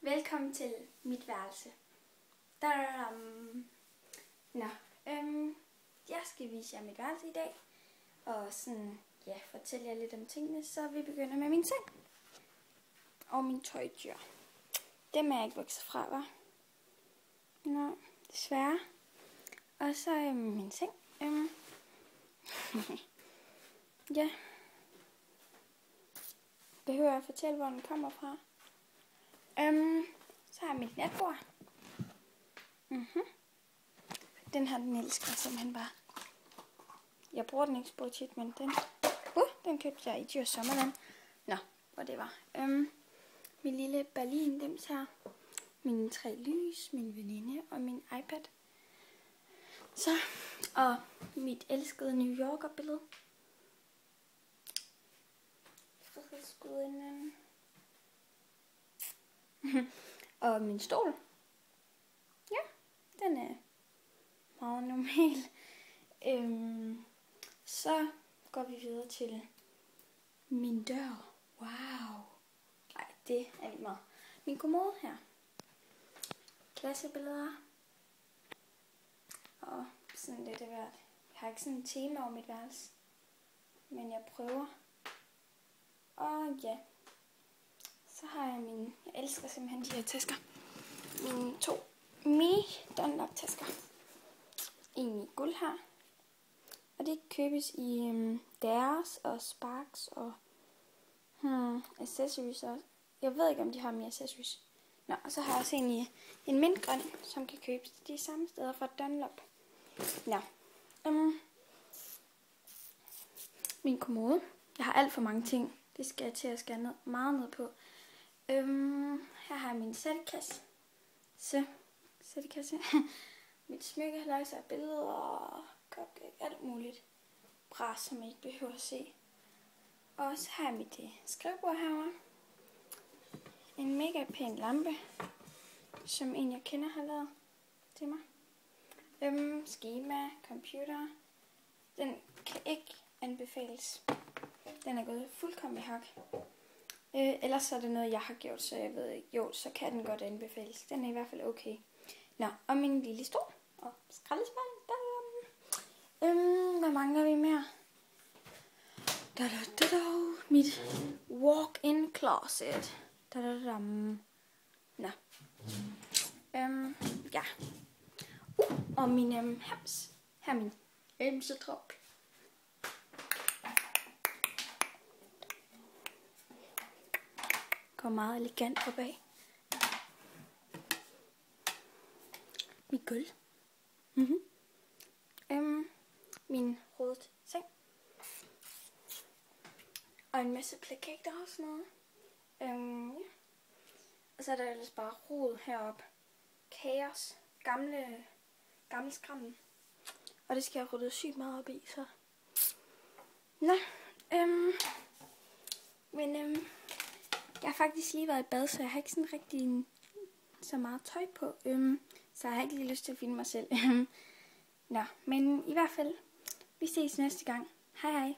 Velkommen til mit værelse. Nå, jeg skal vise jer mit værelse i dag, og sådan, ja, fortælle jer lidt om tingene, så vi begynder med min seng. Og min tøjdyr. Dem er jeg ikke vokset fra, hva'? Nå, desværre. Og så min seng. Ja. Behøver jeg at fortælle, hvor den kommer fra? Så har jeg mit natbord. Den her, den elsker simpelthen bare. Jeg bruger den ikke så tit, men den købte jeg i Djurs Sommerland. Nå, hvor det var. Min lille Berlin-dims her. Mine 3 lys, min veninde og min iPad. Så, og mit elskede New Yorker billede. Frihedsgudinden. Og min stol. Ja, den er meget normal. Så går vi videre til min dør. Wow. Nej, det er lidt meget. Min kommode her. Klassebilleder. Og sådan lidt af hvert. Jeg har ikke sådan et tema om mit værelse. Men jeg prøver. Og ja. Så har jeg jeg elsker simpelthen de her tasker. Mine 2 Dunlop tasker. En i guld her. Og det købes i Dares og Sparks og accessories også. Jeg ved ikke, om de har mere accessories. Nå, og så har jeg også en mintgrøn, som kan købes de samme steder fra Dunlop. Nå. Min kommode. Jeg har alt for mange ting. Det skal jeg til at skære meget ned på. Her har jeg min sættekasse. Sættekasse. Mit smykkehaløjse og billeder og cupcake, alt muligt. Bras, som jeg ikke behøver at se. Og så har jeg mit skrivebord herovre. En mega pæn lampe, som en jeg kender har lavet til mig. Skema, computer. Den kan ikke anbefales. Den er gået fuldkommen i hak. Ellers så er det noget, jeg har gjort, så jeg ved ikke. Jo, så kan den godt anbefales. Den er i hvert fald okay. Nå, og min lille stol. Og skraldespand. Hvad mangler vi mere? Mit walk-in closet. Nå. Ja. Og min hams. Her er min ømsetrop. Går meget elegant opad. Mit gulv. Min rodet seng. Og en masse plakater og sådan noget. Ja. Og så er der ellers bare rod heroppe. Kaos. Gammel skrammel. Og det skal jeg rydde sygt meget op i, så. Nå. Men jeg har faktisk lige været i bad, så jeg har ikke sådan rigtig så meget tøj på. Så jeg har ikke lige lyst til at filme mig selv. Nå, men i hvert fald, vi ses næste gang. Hej hej.